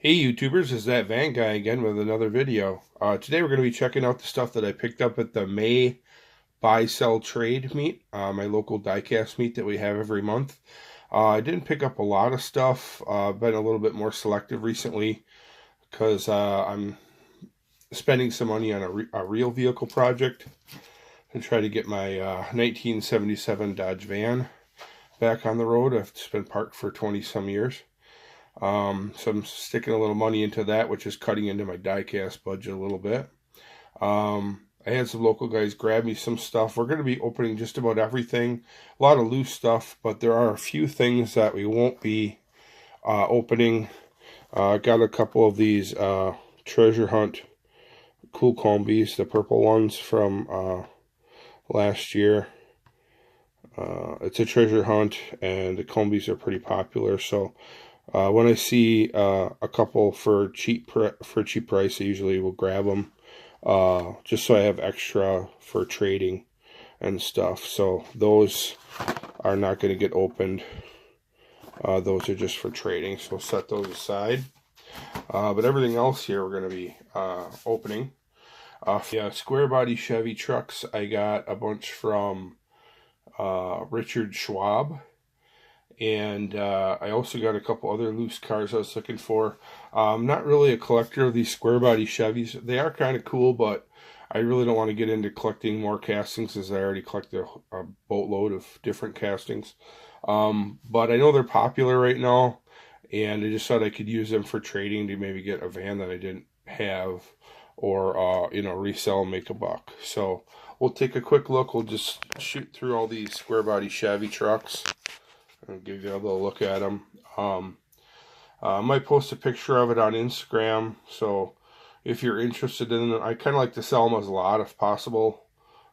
Hey YouTubers, it's that Van guy again with another video. Today we're going to be checking out the stuff that I picked up at the May Buy Sell Trade meet, my local Diecast meet that we have every month. I didn't pick up a lot of stuff. I've been a little bit more selective recently because I'm spending some money on a real vehicle project to try to get my 1977 Dodge van back on the road. It's been parked for 20 some years. So I'm sticking a little money into that, which is cutting into my diecast budget a little bit. I had some local guys grab me some stuff. We're going to be opening just about everything. A lot of loose stuff, but there are a few things that we won't be opening. Got a couple of these treasure hunt cool combis, the purple ones from last year. It's a treasure hunt, and the combis are pretty popular, so when I see a couple for cheap price, I usually will grab them, just so I have extra for trading and stuff. So those are not going to get opened. Those are just for trading, so we'll set those aside. But everything else here we're going to be opening. Yeah, square body Chevy trucks. I got a bunch from Richard Schwab. And I also got a couple other loose cars I was looking for. I'm not really a collector of these square body Chevys. They are kind of cool, but I really don't want to get into collecting more castings, as I already collect a boatload of different castings. But I know they're popular right now, and I just thought I could use them for trading to maybe get a van that I didn't have, or resell and make a buck. So we'll take a quick look. We'll just shoot through all these square body Chevy trucks. I'll give you a little look at them. I might post a picture of it on Instagram, so if you're interested in them, I kind of like to sell them as a lot if possible,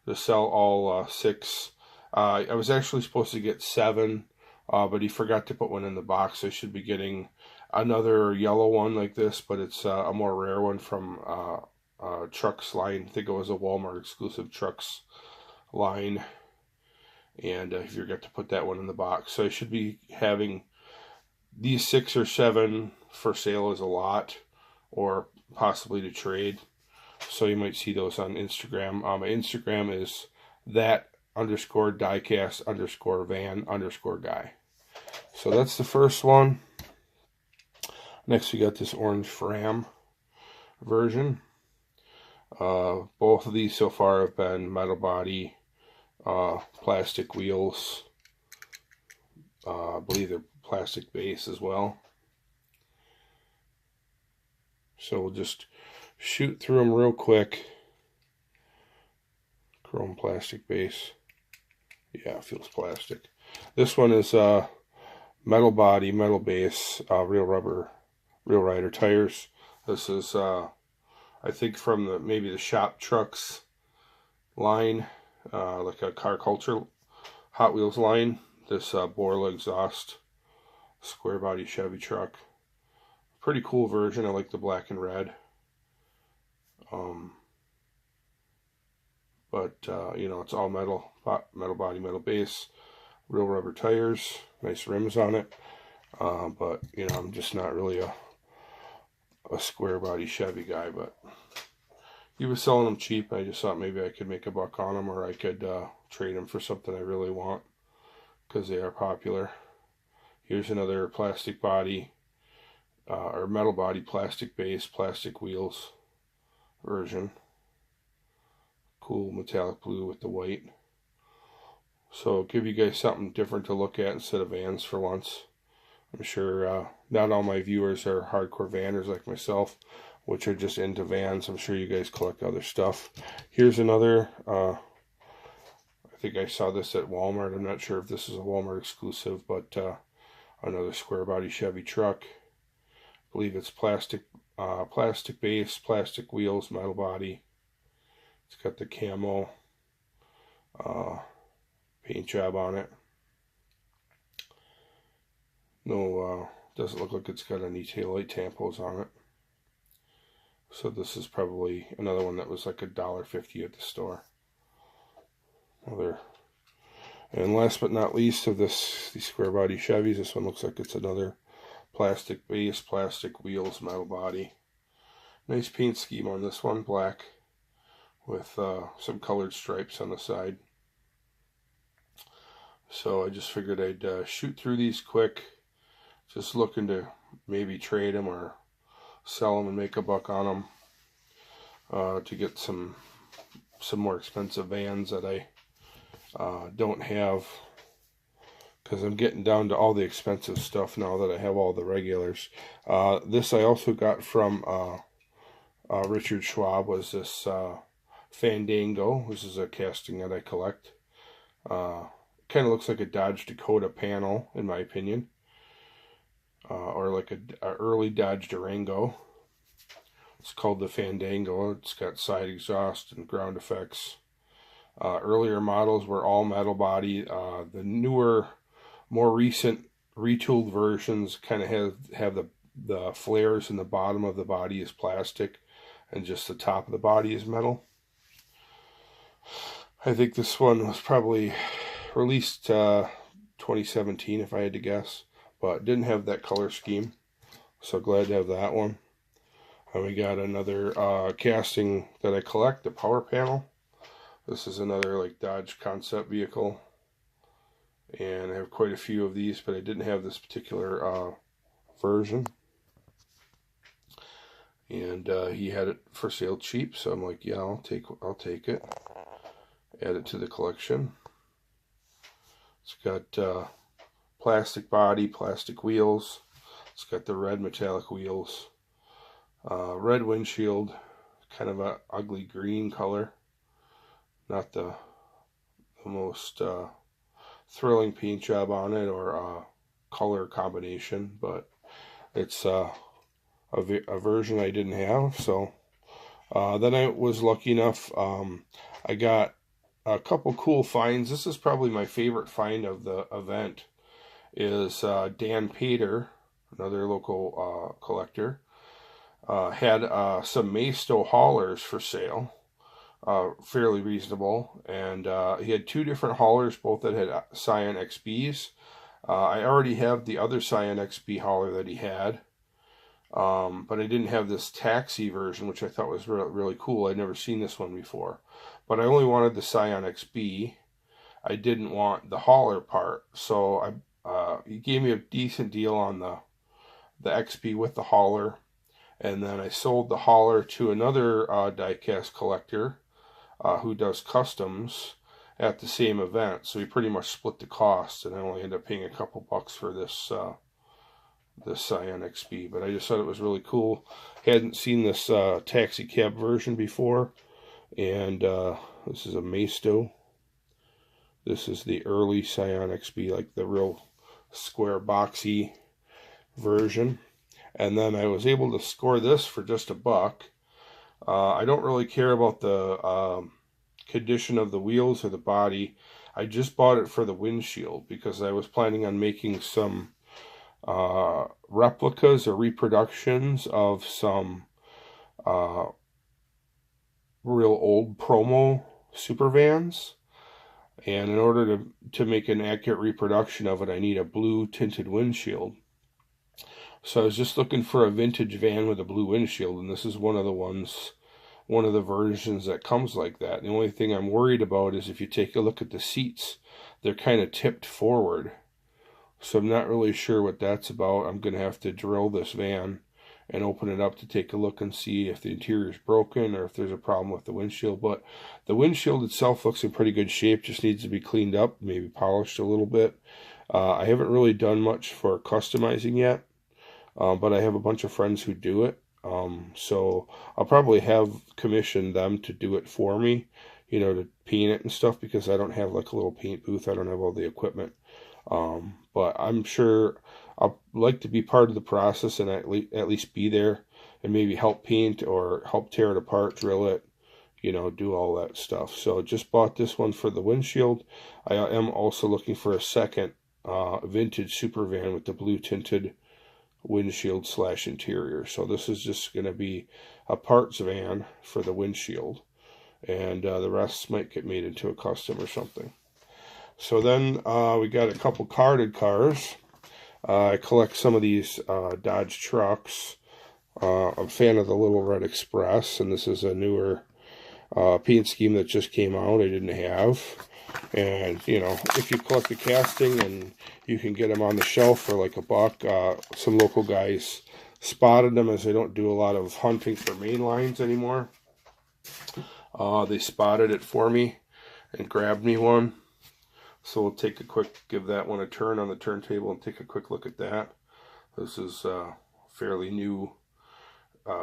to sell all 6. I was actually supposed to get 7, but he forgot to put one in the box. I should be getting another yellow one like this, but it's a more rare one from Trucks line. I think it was a Walmart exclusive Trucks line. And I forgot to put that one in the box. So I should be having these 6 or 7 for sale as a lot, or possibly to trade. So you might see those on Instagram. My Instagram is that_diecast_van_guy. So that's the first one. Next we got this orange Ram version. Both of these so far have been metal body, plastic wheels. I believe they're plastic base as well. So we'll just shoot through them real quick. Chrome plastic base. Yeah, it feels plastic. This one is metal body, metal base, real rubber, real rider tires. This is I think from maybe the Shop Trucks line. Like a car culture Hot Wheels line. This Borla exhaust square body Chevy truck. Pretty cool version. I like the black and red. It's all metal body, metal base, real rubber tires, nice rims on it. But I'm just not really a square body Chevy guy, but he was selling them cheap. I just thought maybe I could make a buck on them, or I could trade them for something I really want, because they are popular. Here's another plastic body, or metal body, plastic base, plastic wheels version. Cool metallic blue with the white. So give you guys something different to look at instead of vans for once. I'm sure not all my viewers are hardcore vanners like myself, which are just into vans. I'm sure you guys collect other stuff. Here's another, I think I saw this at Walmart. I'm not sure if this is a Walmart exclusive, but another square body Chevy truck. I believe it's plastic base, plastic wheels, metal body. It's got the camo paint job on it. No, doesn't look like it's got any taillight tampos on it. So this is probably another one that was like $1.50 at the store. And last but not least of these square body Chevys, this one looks like it's another Plastic base, plastic wheels, metal body. Nice paint scheme on this one, black with some colored stripes on the side. So I just figured I'd shoot through these quick, just looking to maybe trade them or sell them and make a buck on them to get some more expensive vans that I don't have, because I'm getting down to all the expensive stuff now that I have all the regulars. This I also got from Richard Schwab, was this Fandango. This is a casting that I collect. Kind of looks like a Dodge Dakota panel, in my opinion, or like a early Dodge Durango. It's called the Fandango. It's got side exhaust and ground effects. Earlier models were all metal body. The newer, more recent retooled versions kind of have the flares in the bottom of the body is plastic, and just the top of the body is metal. I think this one was probably released 2017, if I had to guess, but didn't have that color scheme, so glad to have that one. And we got another casting that I collect, the power panel. This is another like Dodge concept vehicle, and I have quite a few of these, but I didn't have this particular version. And he had it for sale cheap, so I'm like, yeah, I'll take it. Add it to the collection. It's got plastic body, plastic wheels. It's got the red metallic wheels. Red windshield, kind of a ugly green color. Not the most thrilling paint job on it or color combination, but it's a version I didn't have. So then I was lucky enough, I got a couple cool finds. This is probably my favorite find of the event, is Dan Pater, another local collector, had some Maisto haulers for sale, fairly reasonable, and he had two different haulers, both that had Scion XBs. I already have the other Scion XB hauler that he had, but I didn't have this taxi version, which I thought was really cool. I'd never seen this one before, but I only wanted the Scion XB. I didn't want the hauler part, so he gave me a decent deal on the XB with the hauler, and then I sold the hauler to another diecast collector who does customs at the same event. So we pretty much split the cost, and I only ended up paying a couple bucks for this Scion XB. But I just thought it was really cool. Hadn't seen this taxi cab version before, and this is a Maisto. This is the early Scion XB, like the real square boxy version. And then I was able to score this for just $1. I don't really care about the condition of the wheels or the body. I just bought it for the windshield because I was planning on making some replicas or reproductions of some real old promo super vans. And in order to make an accurate reproduction of it, I need a blue tinted windshield. So I was just looking for a vintage van with a blue windshield, and this is one of the versions that comes like that. The only thing I'm worried about is if you take a look at the seats, they're kind of tipped forward. So I'm not really sure what that's about. I'm going to have to drill this van and open it up to take a look and see if the interior is broken or if there's a problem with the windshield. But the windshield itself looks in pretty good shape, just needs to be cleaned up, maybe polished a little bit. I haven't really done much for customizing yet. But I have a bunch of friends who do it, so I'll probably have commissioned them to do it for me, you know, to paint it and stuff, because I don't have like a little paint booth. I don't have all the equipment, but I'm sure I'll like to be part of the process and at least be there and maybe help paint or help tear it apart, drill it, you know, do all that stuff. So just bought this one for the windshield. I am also looking for a second vintage super van with the blue tinted windshield / interior. So this is just going to be a parts van for the windshield, and the rest might get made into a custom or something. So then we got a couple carded cars. I collect some of these Dodge trucks. I'm a fan of the Little Red Express, and this is a newer paint scheme that just came out I didn't have. And, you know, if you collect the casting and you can get them on the shelf for like $1, some local guys spotted them, as they don't do a lot of hunting for main lines anymore. They spotted it for me and grabbed me one. So we'll give that one a turn on the turntable and take a quick look at that. This is a fairly new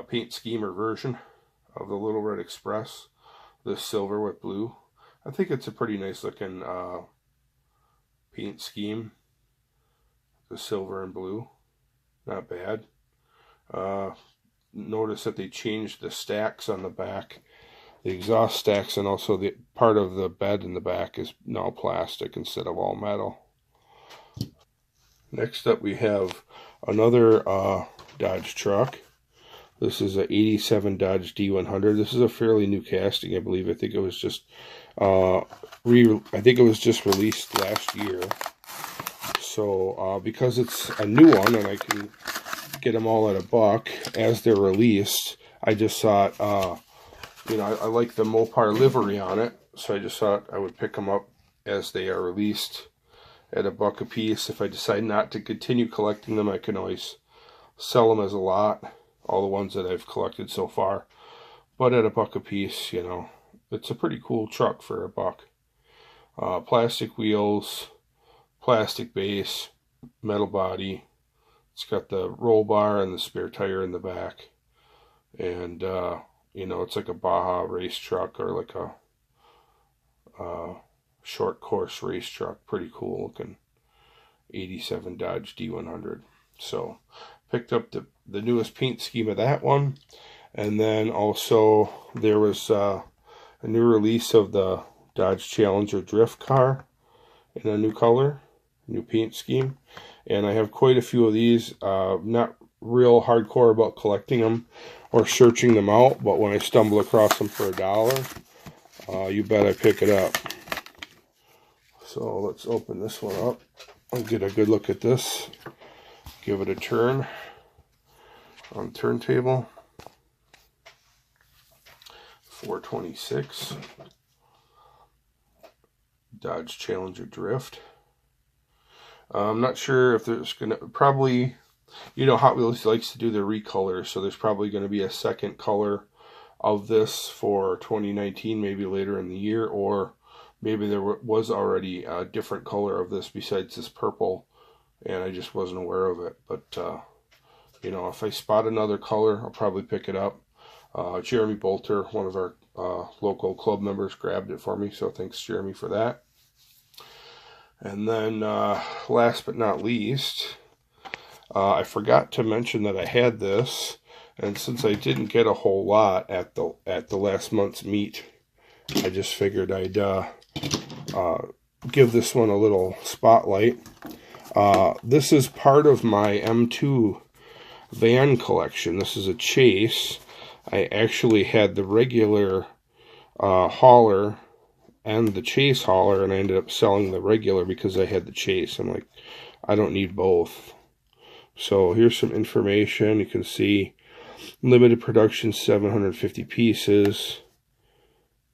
paint scheme or version of the Little Red Express. This silver with blue. I think it's a pretty nice looking paint scheme. The silver and blue. Not bad. Notice that they changed the stacks on the back. The exhaust stacks, and also the part of the bed in the back is now plastic instead of all metal. Next up we have another Dodge truck. This is a 87 Dodge D100. This is a fairly new casting, I believe. I think it was just released last year. So because it's a new one and I can get them all at $1 as they're released, I just thought, you know, I like the Mopar livery on it, so I just thought I would pick them up as they are released at $1 a piece. If I decide not to continue collecting them, I can always sell them as a lot, all the ones that I've collected so far. But at $1 a piece, you know, it's a pretty cool truck for $1. Plastic wheels, plastic base, metal body. It's got the roll bar and the spare tire in the back. And, you know, it's like a Baja race truck, or like a short course race truck. Pretty cool looking 87 Dodge D100. So picked up the newest paint scheme of that one. And then also there was a new release of the Dodge Challenger drift car in a new color, new paint scheme. And I have quite a few of these. Not real hardcore about collecting them or searching them out, but when I stumble across them for $1, you bet I pick it up. So let's open this one up and get a good look at this. Give it a turn on the turntable. 426 Dodge Challenger Drift. I'm not sure if there's gonna, probably, you know, Hot Wheels likes to do their recolors, so there's probably going to be a second color of this for 2019, maybe later in the year, or maybe there was already a different color of this besides this purple, and I just wasn't aware of it. But, you know, if I spot another color, I'll probably pick it up. Jeremy Bolter, one of our local club members, grabbed it for me, so thanks, Jeremy, for that. And then, last but not least, I forgot to mention that I had this, and since I didn't get a whole lot at the last month's meet, I just figured I'd give this one a little spotlight. This is part of my M2 van collection. This is a Chase. I actually had the regular hauler and the Chase hauler, and I ended up selling the regular because I had the Chase. I'm like, I don't need both. So here's some information. You can see limited production, 750 pieces.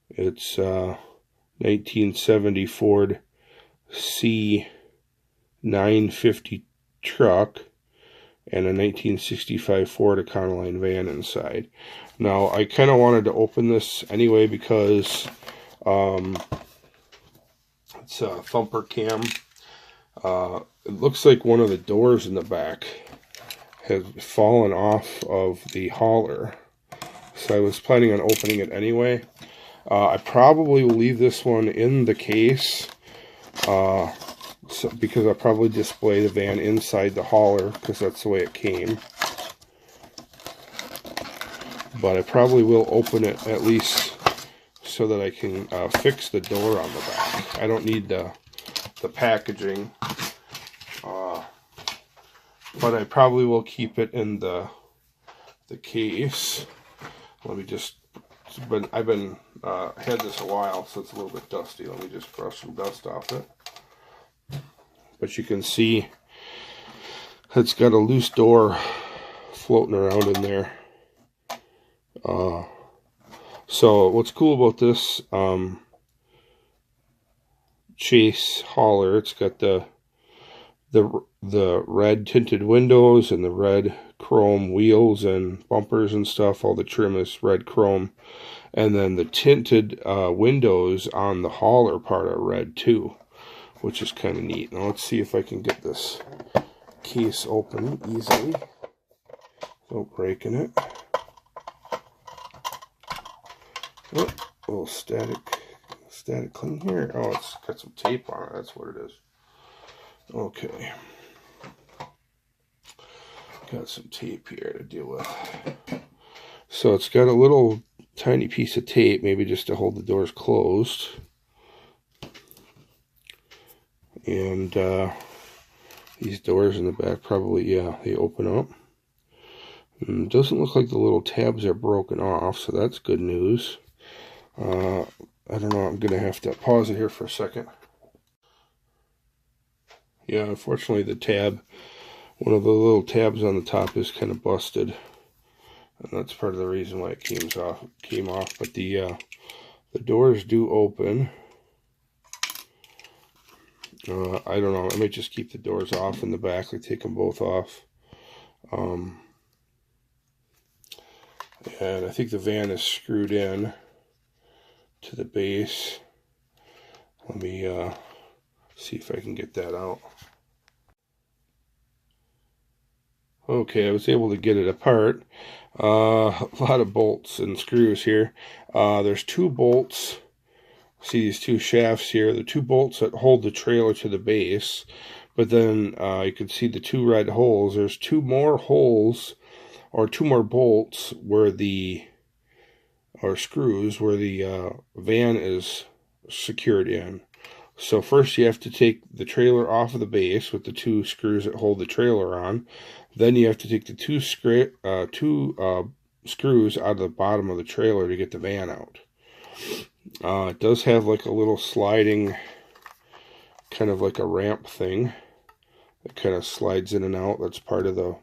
It's 1970 Ford C950 truck and a 1965 Ford Econoline van inside. Now, I kind of wanted to open this anyway because it's a thumper cam. It looks like one of the doors in the back has fallen off of the hauler. So I was planning on opening it anyway. I probably will leave this one in the case because I'll probably display the van inside the hauler because that's the way it came. But I probably will open it at least so that I can fix the door on the back. I don't need the packaging, but I probably will keep it in the case. Let me just, I've been had this a while, so it's a little bit dusty. Let me just brush some dust off it. But you can see It's got a loose door floating around in there. So what's cool about this Chase hauler, it's got the red tinted windows and the red chrome wheels and bumpers and stuff. All the trim is red chrome, and then the tinted windows on the hauler part are red too, which is kind of neat. Now let's see if I can get this case open easily without breaking it. Oh, a little static clean here. Oh, it's got some tape on it. That's what it is. Okay. Got some tape here to deal with. So it's got a little tiny piece of tape, maybe just to hold the doors closed. And these doors in the back probably, yeah, they open up. And it doesn't look like the little tabs are broken off, so that's good news. I don't know, I'm going to have to pause it here for a second. Yeah, unfortunately the tab, one of the little tabs on the top is kind of busted. And that's part of the reason why it came off. But the doors do open. I don't know, I might just keep the doors off in the back, like take them both off. And I think the van is screwed in to the base. Let me see if I can get that out. Okay, I was able to get it apart. A lot of bolts and screws here. There's 2 bolts. See these 2 shafts here? The 2 bolts that hold the trailer to the base. But then you can see the 2 red holes. There's 2 more holes, or 2 more bolts where screws where the van is secured in. So first you have to take the trailer off of the base with the 2 screws that hold the trailer on. Then you have to take the 2 screws out of the bottom of the trailer to get the van out. It does have like a little sliding, kind of like a ramp thing. It kind of slides in and out. That's part of the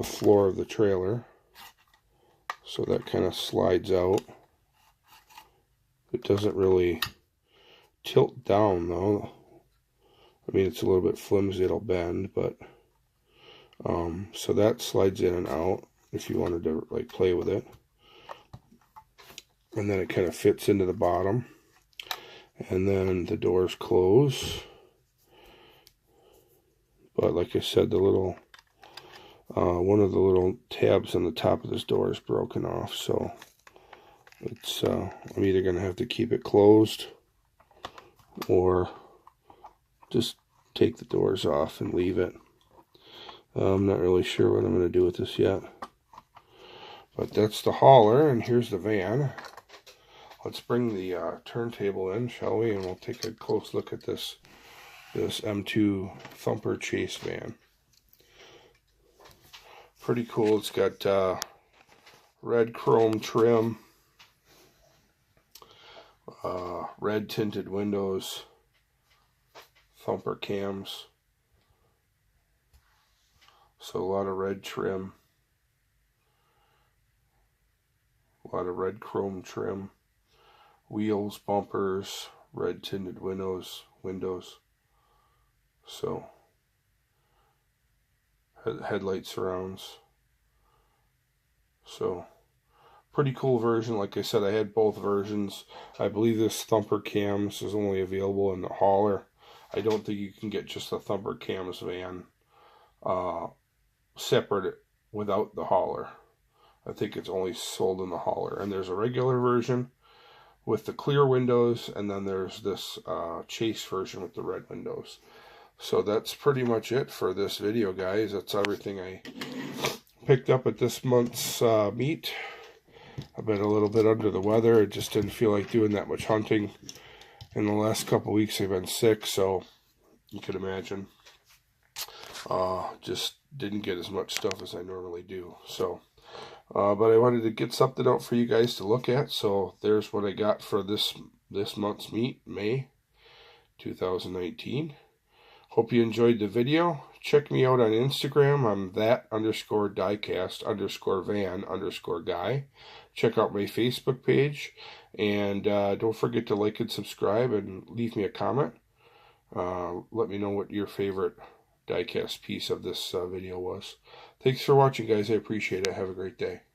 floor of the trailer. So that kind of slides out. It doesn't really tilt down though. I mean, it's a little bit flimsy, it'll bend, but so that slides in and out if you wanted to like play with it. And then it kind of fits into the bottom. And then the doors close. But like I said, the little one of the little tabs on the top of this door is broken off, so it's I'm either going to have to keep it closed or just take the doors off and leave it. I'm not really sure what I'm going to do with this yet. But that's the hauler, and here's the van. Let's bring the turntable in, shall we? And we'll take a close look at this M2 Thumper Chase van. Pretty cool. It's got red chrome trim, red tinted windows, Thumper cams. So a lot of red trim, a lot of red chrome trim, wheels, bumpers, red tinted windows. So headlight surrounds. So pretty cool version. Like I said, I had both versions. I believe this Thumper cams is only available in the hauler. I don't think you can get just the Thumper cams van separate without the hauler. I think it's only sold in the hauler. And there's a regular version with the clear windows, and then there's this Chase version with the red windows. So that's pretty much it for this video, guys. That's everything I picked up at this month's meet. I've been a little bit under the weather. I just didn't feel like doing that much hunting. In the last couple weeks I've been sick, so you could imagine. Just didn't get as much stuff as I normally do. So, but I wanted to get something out for you guys to look at. So there's what I got for this month's meet, May 2019. Hope you enjoyed the video. check me out on Instagram. I'm that_diecast_van_guy. Check out my Facebook page. And don't forget to like and subscribe and leave me a comment. Let me know what your favorite diecast piece of this video was. Thanks for watching, guys. I appreciate it. Have a great day.